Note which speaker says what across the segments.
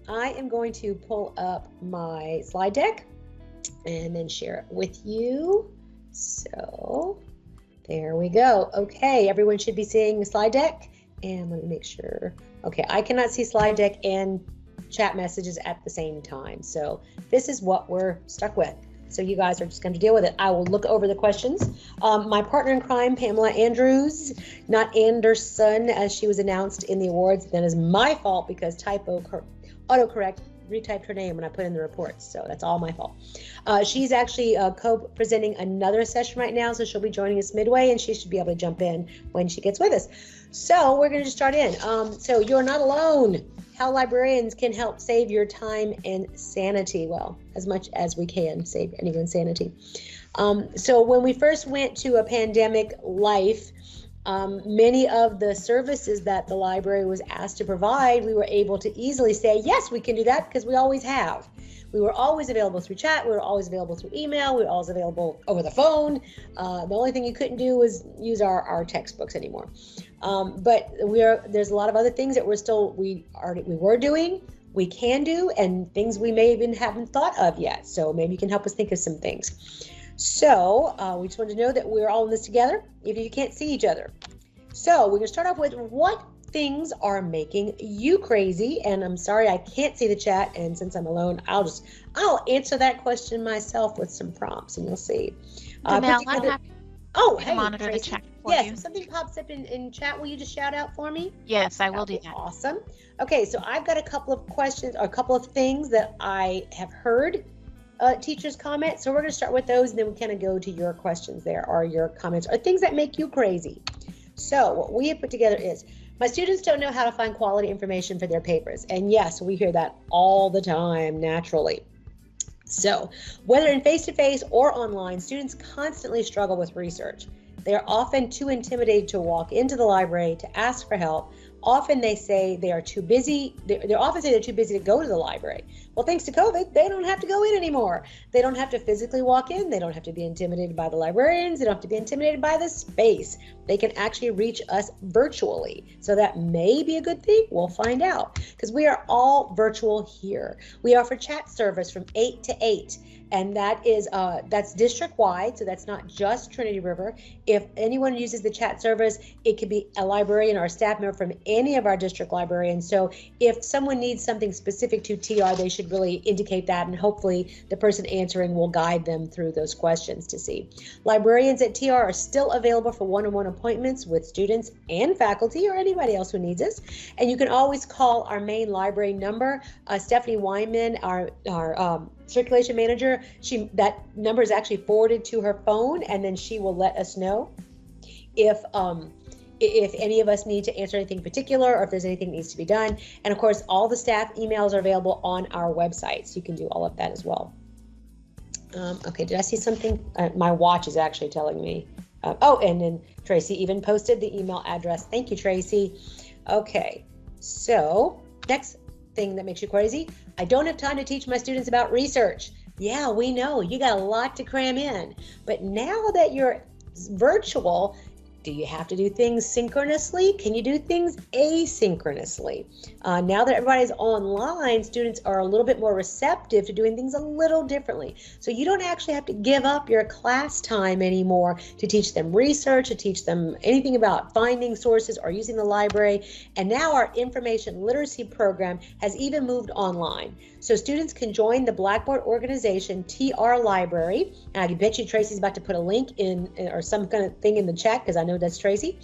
Speaker 1: I am going to pull up my slide deck and then share it with you. So there we go. Okay, everyone should be seeing the slide deck. And let me make sure. Okay, I cannot see slide deck and chat messages at the same time. So this is what we're stuck with. So you guys are just going to deal with it. I will look over the questions. My partner in crime, Pamela Andrews, not Anderson, as she was announced in the awards. That is my fault because autocorrect retyped her name when I put in the reports. So that's all my fault. She's actually co-presenting another session right now. So she'll be joining us midway and she should be able to jump in when she gets with us. So we're going to just start in. So you're not alone. How librarians can help save your time and sanity. Well, as much as we can save anyone's sanity. So when we first went to a pandemic life, many of the services that the library was asked to provide, we were able to easily say, yes, we can do that because we always have. We were always available through chat. We were always available through email. We were always available over the phone. The only thing you couldn't do was use our textbooks anymore. But there's a lot of other things that we were doing, we can do, and things we may even haven't thought of yet. So maybe you can help us think of some things. So we just want to know that we're all in this together, even if you can't see each other. So we're going to start off with what things are making you crazy. And I'm sorry I can't see the chat, and since I'm alone, I'll answer that question myself with some prompts, and you'll see.
Speaker 2: Hey, monitor the chat for you.
Speaker 1: Yes, if something pops up in chat, will you just shout out for me?
Speaker 2: Yes, I will do that.
Speaker 1: Awesome. Okay, so I've got a couple of questions or a couple of things that I have heard teachers comment. So we're going to start with those, and then we kind of go to your questions there, or your comments, or things that make you crazy. So what we have put together is, my students don't know how to find quality information for their papers. And yes, we hear that all the time, naturally. So whether in face-to-face or online, students constantly struggle with research. They are often too intimidated to walk into the library to ask for help. Often they say they are too busy. They often say they're too busy to go to the library. Well, thanks to COVID, they don't have to go in anymore. They don't have to physically walk in. They don't have to be intimidated by the librarians. They don't have to be intimidated by the space. They can actually reach us virtually. So that may be a good thing. We'll find out, because we are all virtual here. We offer chat service from 8 to 8. And that is that's district-wide, so that's not just Trinity River. If anyone uses the chat service, it could be a librarian or a staff member from any of our district librarians. So if someone needs something specific to TR, they should really indicate that, and hopefully the person answering will guide them through those questions to see. Librarians at TR are still available for one-on-one appointments with students and faculty or anybody else who needs us. And you can always call our main library number. Stephanie Weinman, our circulation manager, that number is actually forwarded to her phone, and then she will let us know if any of us need to answer anything particular, or if there's anything that needs to be done. And of course, all the staff emails are available on our website, so you can do all of that as well. Okay, did I see something? My watch is actually telling me. And then Tracy even posted the email address. Thank you, Tracy. Okay, so next thing that makes you crazy: I don't have time to teach my students about research. Yeah, we know you got a lot to cram in, but now that you're virtual, do you have to do things synchronously? Can you do things asynchronously? Now that everybody's online, students are a little bit more receptive to doing things a little differently. So you don't actually have to give up your class time anymore to teach them research, to teach them anything about finding sources or using the library. And now our information literacy program has even moved online. So students can join the Blackboard organization TR Library. And I bet you Tracy's about to put a link in or some kind of thing in the chat, because I know that's Tracy,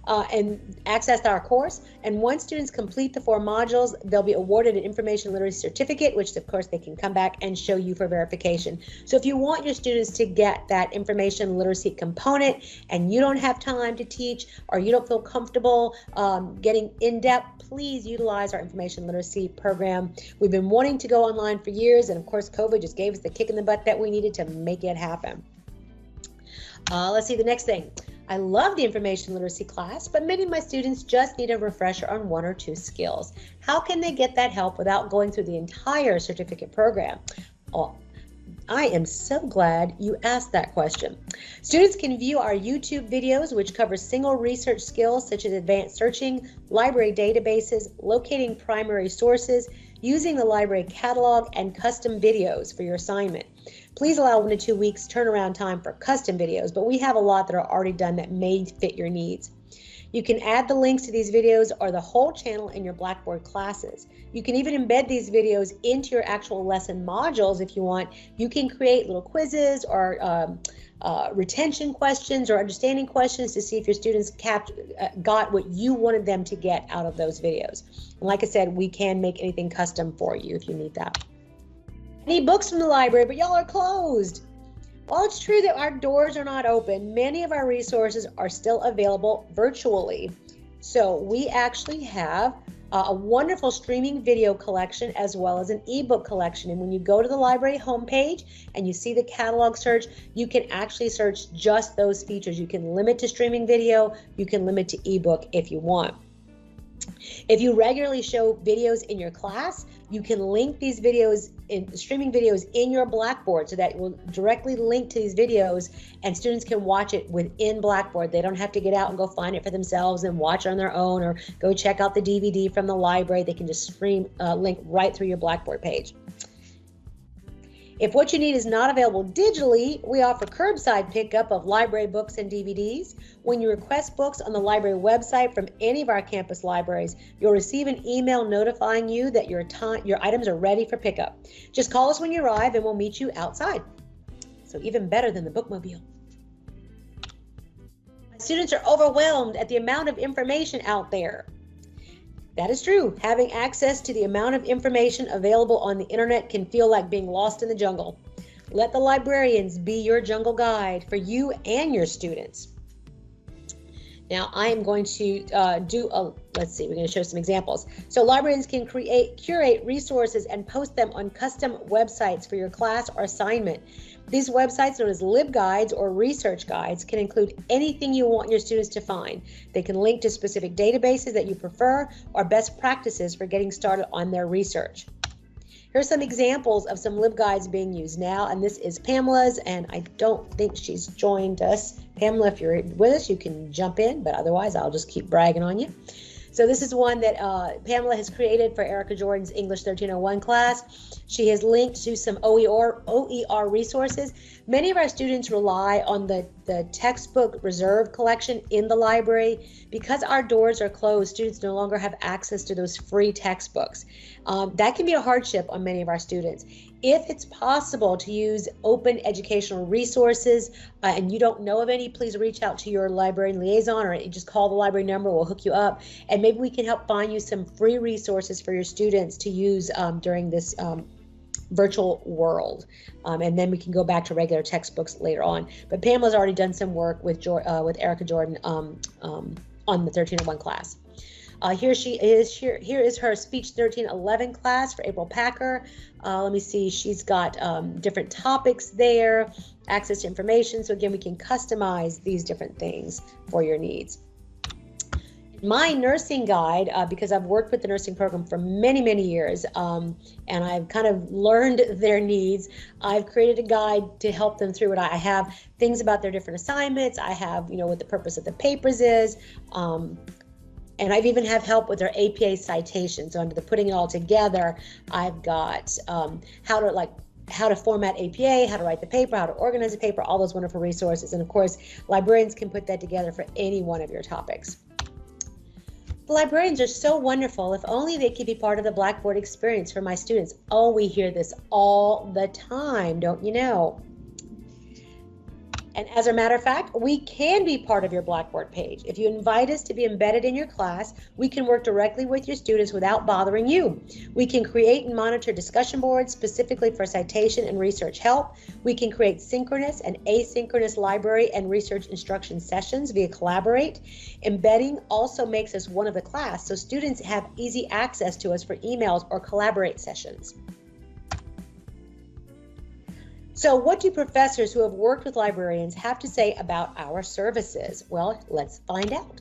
Speaker 1: and access our course. And once students complete the 4 modules, they'll be awarded an information literacy certificate, which of course they can come back and show you for verification. So if you want your students to get that information literacy component and you don't have time to teach, or you don't feel comfortable getting in depth, please utilize our information literacy program. We've been wanting to go online for years, and of course COVID just gave us the kick in the butt that we needed to make it happen. Let's see the next thing. I love the information literacy class, but many of my students just need a refresher on 1 or 2 skills. How can they get that help without going through the entire certificate program? Oh, I am so glad you asked that question. Students can view our YouTube videos, which cover single research skills such as advanced searching, library databases, locating primary sources, using the library catalog and custom videos for your assignment. Please allow 1 to 2 weeks turnaround time for custom videos, but we have a lot that are already done that may fit your needs. You can add the links to these videos or the whole channel in your Blackboard classes. You can even embed these videos into your actual lesson modules if you want. You can create little quizzes or retention questions or understanding questions to see if your students got what you wanted them to get out of those videos. And like I said, we can make anything custom for you if you need that. I need books from the library, but y'all are closed. While it's true that our doors are not open, many of our resources are still available virtually. So we actually have a wonderful streaming video collection as well as an ebook collection. And when you go to the library homepage and you see the catalog search, you can actually search just those features. You can limit to streaming video, you can limit to ebook if you want. If you regularly show videos in your class, you can link these videos, streaming videos in your Blackboard so that it will directly link to these videos and students can watch it within Blackboard. They don't have to get out and go find it for themselves and watch it on their own or go check out the DVD from the library. They can just link right through your Blackboard page. If what you need is not available digitally, we offer curbside pickup of library books and DVDs. When you request books on the library website from any of our campus libraries, you'll receive an email notifying you that your items are ready for pickup. Just call us when you arrive and we'll meet you outside. So even better than the bookmobile. Students are overwhelmed at the amount of information out there. That is true. Having access to the amount of information available on the internet can feel like being lost in the jungle. Let the librarians be your jungle guide for you and your students. Now I am going to let's see, we're going to show some examples. So librarians can curate resources and post them on custom websites for your class or assignment. These websites, known as LibGuides or research guides, can include anything you want your students to find. They can link to specific databases that you prefer or best practices for getting started on their research. Here's some examples of some LibGuides being used now, and this is Pamela's, and I don't think she's joined us. Pamela, if you're with us, you can jump in, but otherwise I'll just keep bragging on you. So this is one that Pamela has created for Erica Jordan's English 1301 class. She has linked to some OER resources. Many of our students rely on the textbook reserve collection in the library. Because our doors are closed, students no longer have access to those free textbooks. That can be a hardship on many of our students. If it's possible to use open educational resources and you don't know of any, please reach out to your librarian liaison or just call the library number, we'll hook you up, and maybe we can help find you some free resources for your students to use during this virtual world, and then we can go back to regular textbooks later on. But Pamela's already done some work with Erica Jordan on the 1301 class. Here is her Speech 1311 class for April Packer. Let me see, she's got different topics there, access to information. So again, we can customize these different things for your needs. My nursing guide, because I've worked with the nursing program for many, many years, and I've kind of learned their needs, I've created a guide to help them through it. I have things about their different assignments. I have, what the purpose of the papers is, and I've even have help with their APA citation. So under the putting it all together, I've got how to format APA, how to write the paper, how to organize the paper, all those wonderful resources. And of course, librarians can put that together for any one of your topics. The librarians are so wonderful. If only they could be part of the Blackboard experience for my students. Oh, we hear this all the time, don't you know? And as a matter of fact, we can be part of your Blackboard page. If you invite us to be embedded in your class, we can work directly with your students without bothering you. We can create and monitor discussion boards specifically for citation and research help. We can create synchronous and asynchronous library and research instruction sessions via Collaborate. Embedding also makes us one of the class, so students have easy access to us for emails or Collaborate sessions. So what do professors who have worked with librarians have to say about our services? Well, let's find out.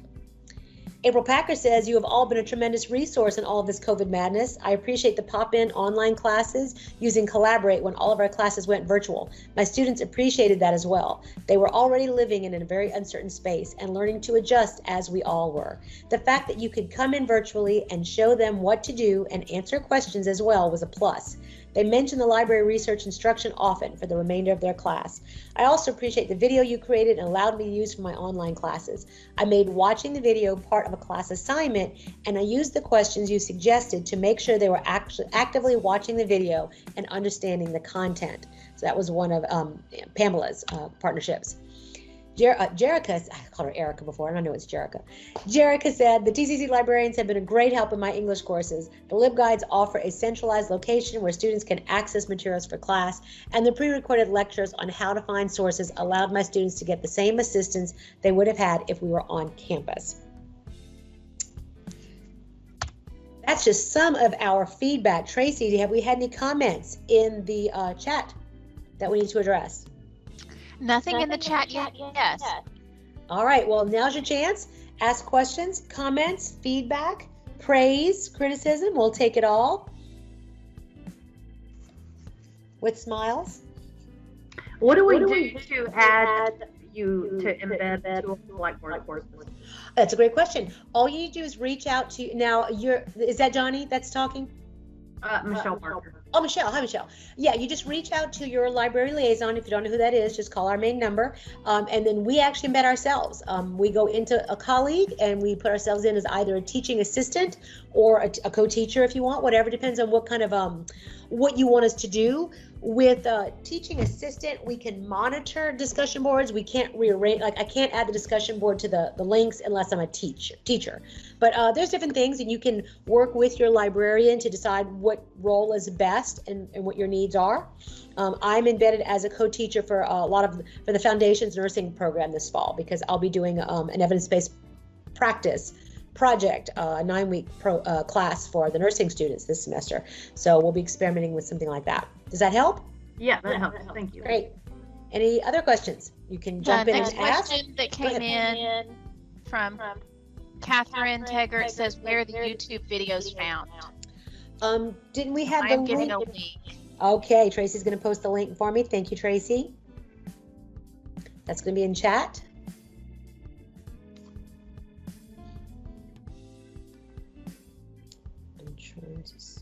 Speaker 1: April Packer says, you have all been a tremendous resource in all of this COVID madness. I appreciate the pop-in online classes using Collaborate when all of our classes went virtual. My students appreciated that as well. They were already living in a very uncertain space and learning to adjust as we all were. The fact that you could come in virtually and show them what to do and answer questions as well was a plus. They mention the library research instruction often for the remainder of their class. I also appreciate the video you created and allowed me to use for my online classes. I made watching the video part of a class assignment, and I used the questions you suggested to make sure they were actually actively watching the video and understanding the content. So that was one of Pamela's partnerships. Jerica, I called her Erica before, and I know it's Jerica. Jerica said, the TCC librarians have been a great help in my English courses. The LibGuides offer a centralized location where students can access materials for class, and the pre-recorded lectures on how to find sources allowed my students to get the same assistance they would have had if we were on campus. That's just some of our feedback. Tracy, have we had any comments in the chat that we need to address?
Speaker 2: Nothing in the chat yet. Yes.
Speaker 1: All right, well, now's your chance. Ask questions, comments, feedback, praise, criticism. We'll take it all. With smiles.
Speaker 3: What do we do to add you to embed to Blackboard courses?
Speaker 1: That's a great question. All you need to do is reach out to, now is that Johnny that's talking?
Speaker 3: Michelle Parker.
Speaker 1: Oh, Michelle. Hi, Michelle. Yeah, you just reach out to your library liaison. If you don't know who that is, just call our main number. And then we actually embed ourselves. We go into a colleague and we put ourselves in as either a teaching assistant or a co-teacher if you want, whatever, depends on what kind of, what you want us to do. With teaching assistant, we can monitor discussion boards. We can't rearrange, like I can't add the discussion board to the links unless I'm a teacher. But there's different things, and you can work with your librarian to decide what role is best and what your needs are. I'm embedded as a co-teacher for for the Foundations Nursing program this fall, because I'll be doing an evidence-based practice project, a 9-week class for the nursing students this semester. So we'll be experimenting with something like that. Does that help?
Speaker 3: Yeah, that helps. Thank you.
Speaker 1: Great. Any other questions? You can jump in and ask.
Speaker 2: Next question that came in from Catherine Taggart says, where are the YouTube videos found?
Speaker 1: Didn't we have the
Speaker 2: I'm giving
Speaker 1: link?
Speaker 2: a link.
Speaker 1: Okay, Tracy's going to post the link for me. Thank you, Tracy. That's going to be in chat. I'm trying to see.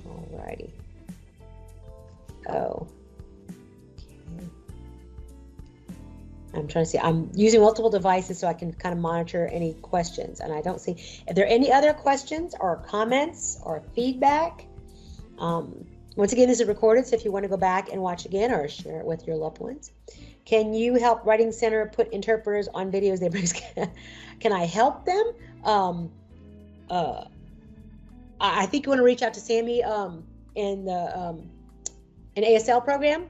Speaker 1: Alrighty. Oh. Okay. I'm trying to see. I'm using multiple devices so I can kind of monitor any questions, and I don't see. If there are any other questions or comments or feedback, once again, this is recorded, so if you want to go back and watch again or share it with your loved ones. Can you help Writing Center put interpreters on videos they bring? Can I help them? I think you want to reach out to Sammy in the an ASL program.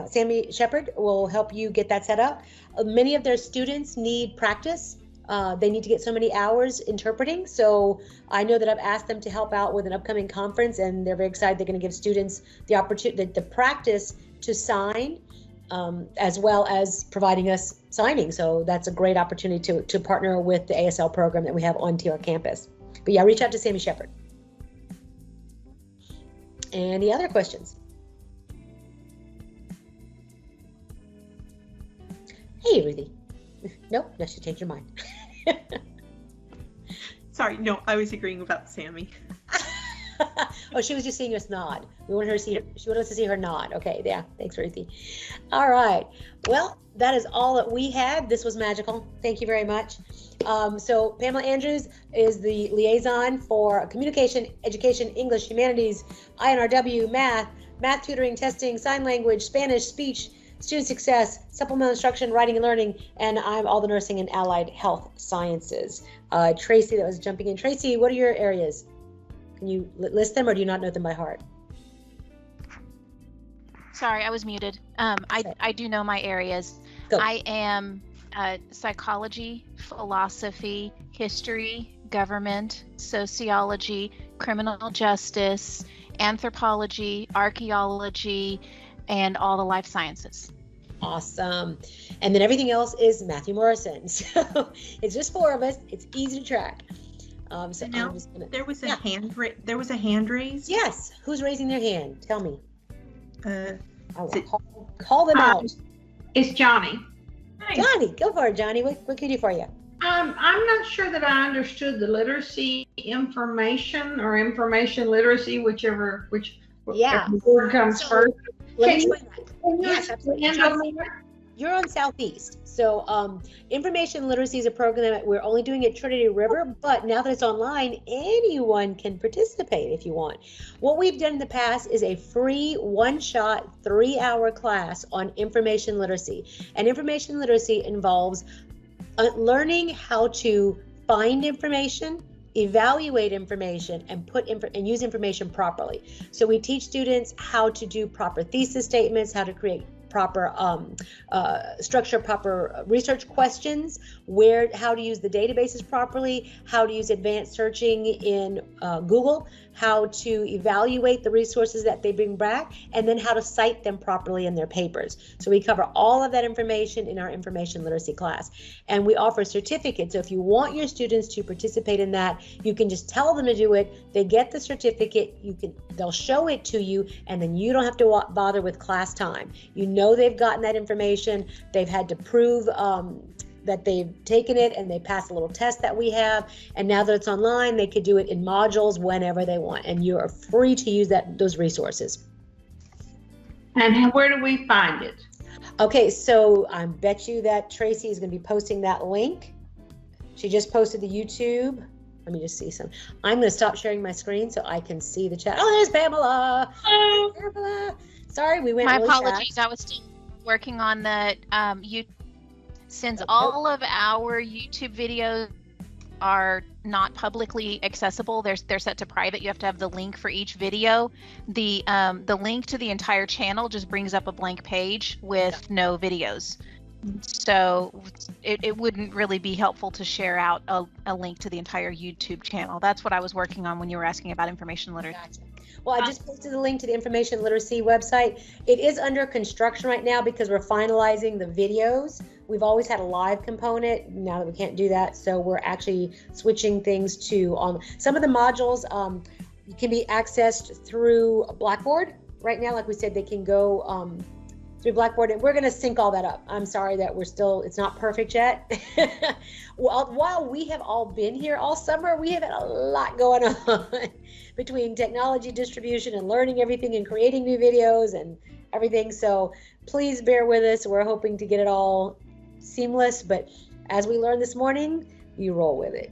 Speaker 1: Sammy Shepard will help you get that set up. Many of their students need practice. They need to get so many hours interpreting. So I know that I've asked them to help out with an upcoming conference, and they're very excited. They're going to give students the opportunity, the practice to sign, as well as providing us signing. So that's a great opportunity to partner with the ASL program that we have on TR campus. But yeah, reach out to Sammy Shepard. Any other questions? Hey, Ruthie. Nope, no, she changed her mind.
Speaker 4: Sorry, no, I was agreeing about Sammy.
Speaker 1: Oh, she was just seeing us nod. We wanted her to see. She wanted us to see her nod. Okay, yeah. Thanks, Ruthie. All right. Well, that is all that we had. This was magical. Thank you very much. So Pamela Andrews is the liaison for communication, education, English, humanities, INRW, math tutoring, testing, sign language, Spanish, speech, student success, supplemental instruction, writing and learning, and I'm all the nursing and allied health sciences. Tracy, that was jumping in. Tracy, what are your areas? Can you list them, or do you not know them by heart?
Speaker 2: Sorry, I was muted. I do know my areas.
Speaker 1: Go.
Speaker 2: I am psychology, philosophy, history, government, sociology, criminal justice, anthropology, archaeology, and all the life sciences.
Speaker 1: Awesome. And then everything else is Matthew Morrison. So it's just 4 of us. It's easy to track. So
Speaker 4: Now,
Speaker 1: I'm just gonna,
Speaker 4: there was a hand raised.
Speaker 1: yes. Who's raising their hand? Tell me. I will
Speaker 4: it-
Speaker 1: call them out.
Speaker 5: It's Johnny.
Speaker 6: Hi.
Speaker 1: Johnny, go for it, Johnny. What can I do for you?
Speaker 5: I'm not sure that I understood the literacy information or information literacy, whichever
Speaker 1: Yeah.
Speaker 5: word comes
Speaker 1: So,
Speaker 5: first.
Speaker 1: Let me
Speaker 5: Can you-
Speaker 1: explain that.
Speaker 5: Can you
Speaker 1: Yes, absolutely.
Speaker 5: expand on that?
Speaker 1: You're on Southeast. So information literacy is a program that we're only doing at Trinity River, but now that it's online, anyone can participate if you want. What we've done in the past is a free one-shot 3-hour class on information literacy. And information literacy involves learning how to find information, evaluate information, and and use information properly. So we teach students how to do proper thesis statements, how to create proper structure, proper research questions, how to use the databases properly, how to use advanced searching in Google, how to evaluate the resources that they bring back, and then how to cite them properly in their papers. So we cover all of that information in our information literacy class. And we offer certificates. So if you want your students to participate in that, you can just tell them to do it. They get the certificate, they'll show it to you, and then you don't have to bother with class time. You know they've gotten that information. They've had to prove that they've taken it, and they pass a little test that we have. And now that it's online, they could do it in modules whenever they want, and you are free to use those resources.
Speaker 5: And where do we find it?
Speaker 1: Okay, so I bet you that Tracy is going to be posting that link. She just posted the YouTube. Let me just see some. I'm going to stop sharing my screen so I can see the chat. Oh, there's Pamela.
Speaker 2: Hello.
Speaker 1: Pamela. Sorry, we went
Speaker 2: My
Speaker 1: really
Speaker 2: apologies.
Speaker 1: fast.
Speaker 2: I was still working on the since all of our YouTube videos are not publicly accessible, they're set to private. You have to have the link for each video. The link to the entire channel just brings up a blank page with no videos. So it wouldn't really be helpful to share out a link to the entire YouTube channel. That's what I was working on when you were asking about information literacy.
Speaker 1: Gotcha. Well, I just posted the link to the information literacy website. It is under construction right now because we're finalizing the videos. We've always had a live component. Now that we can't do that, so we're actually switching things to some of the modules can be accessed through Blackboard. Right now, like we said, they can go through Blackboard, and we're going to sync all that up. I'm sorry that it's not perfect yet. While we have all been here all summer, we have had a lot going on between technology distribution and learning everything and creating new videos and everything. So please bear with us. We're hoping to get it all seamless, but as we learned this morning, you roll with it.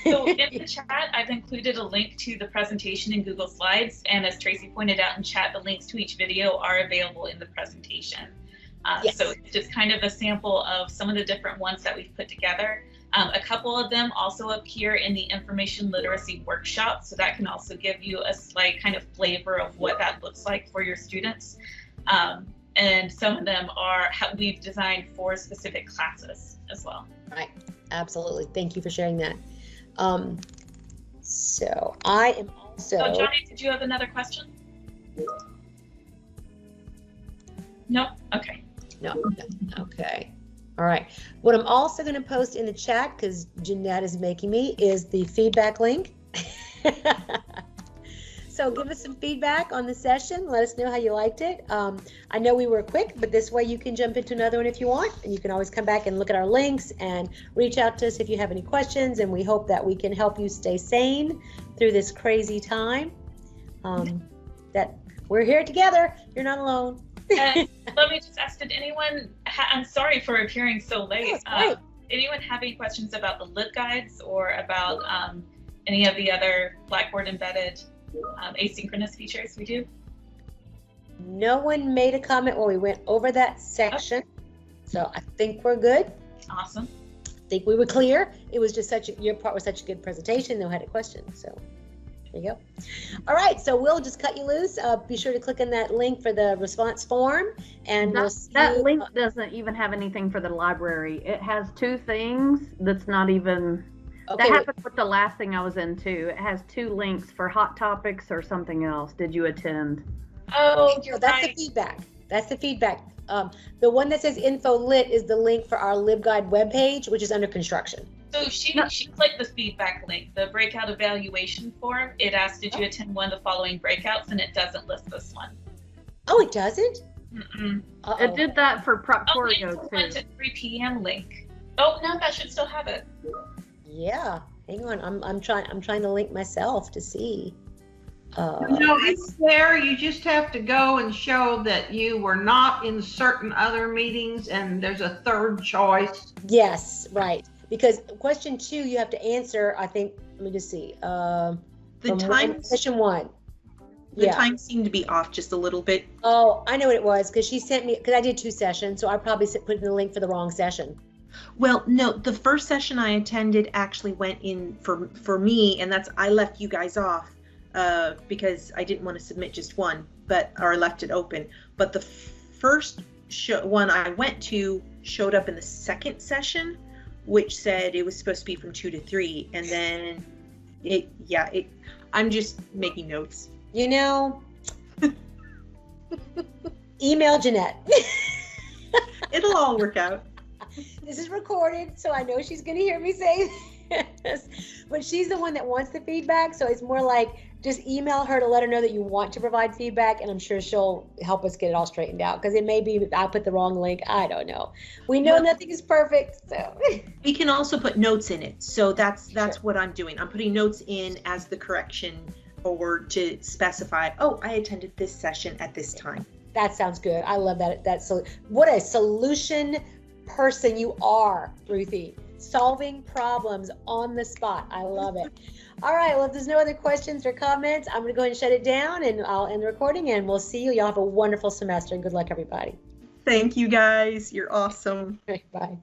Speaker 6: So in the chat, I've included a link to the presentation in Google Slides, and as Tracy pointed out in chat, the links to each video are available in the presentation.
Speaker 1: Yes.
Speaker 6: So it's just kind of a sample of some of the different ones that we've put together. A couple of them also appear in the information literacy workshop, so that can also give you a slight kind of flavor of what that looks like for your students. And some of them are we've designed for specific classes as well.
Speaker 1: Right, absolutely. Thank you for sharing that. So I am also.
Speaker 6: So Johnny, did you have another question? No? Okay.
Speaker 1: No. Okay. All right. What I'm also going to post in the chat, because Jeanette is making me, is the feedback link. So give us some feedback on the session. Let us know how you liked it. I know we were quick, but this way you can jump into another one if you want. And you can always come back and look at our links and reach out to us if you have any questions. And we hope that we can help you stay sane through this crazy time. That we're here together. You're not alone.
Speaker 6: Let me just ask, did anyone, I'm sorry for appearing so late. Anyone have any questions about the LibGuides or about any of the other Blackboard embedded asynchronous features we do?
Speaker 1: No one made a comment when we went over that section. Okay. So I think we're good.
Speaker 6: Awesome.
Speaker 1: I think we were clear. It was just your part was such a good presentation. No one had a question. So there you go. All right. So we'll just cut you loose. Be sure to click on that link for the response form, and we'll see
Speaker 3: that link doesn't even have anything for the library. It has 2 things that's not even. Okay, that happened with the last thing I was in too. It has 2 links for hot topics or something else. Did you attend?
Speaker 6: Oh,
Speaker 1: that's right. The feedback. That's the feedback. The one that says info lit is the link for our LibGuide webpage, which is under construction.
Speaker 6: So she clicked the feedback link, the breakout evaluation form. It asked, did you attend one of the following breakouts? And it doesn't list this one.
Speaker 1: Oh, it doesn't?
Speaker 6: Mm-mm.
Speaker 3: It did that for Proctorio
Speaker 6: It went
Speaker 3: too.
Speaker 6: to 3 p.m. link. Oh no, that should still have it.
Speaker 1: Yeah. Hang on. I'm trying to link myself to see.
Speaker 5: No, it's there. You just have to go and show that you were not in certain other meetings, and there's a third choice.
Speaker 1: Yes, right. Because question 2, you have to answer, I think, let me just see.
Speaker 4: The time,
Speaker 1: Session 1.
Speaker 4: the time seemed to be off just a little bit.
Speaker 1: Oh, I know what it was, because she sent me, because I did 2 sessions, so I probably put in the link for the wrong session.
Speaker 4: Well, no, the first session I attended actually went in for me, and that's I left you guys off because I didn't want to submit just one, or I left it open. But the first one I went to showed up in the second session, which said it was supposed to be from 2 to 3, and then I'm just making notes.
Speaker 1: You know, email Jeanette.
Speaker 4: It'll all work out.
Speaker 1: This is recorded, so I know she's going to hear me say this. But she's the one that wants the feedback, so it's more like just email her to let her know that you want to provide feedback, and I'm sure she'll help us get it all straightened out, because it may be I put the wrong link. I don't know. We know nothing is perfect, so.
Speaker 4: We can also put notes in it, so that's
Speaker 1: Sure.
Speaker 4: what I'm doing. I'm putting notes in as the correction, or to specify, oh, I attended this session at this time.
Speaker 1: That sounds good. I love that. What a solution person you are, Ruthie. Solving problems on the spot. I love it. All right. Well, if there's no other questions or comments, I'm going to go ahead and shut it down, and I'll end the recording, and we'll see you. Y'all have a wonderful semester, and good luck, everybody.
Speaker 4: Thank you guys. You're awesome.
Speaker 1: Bye.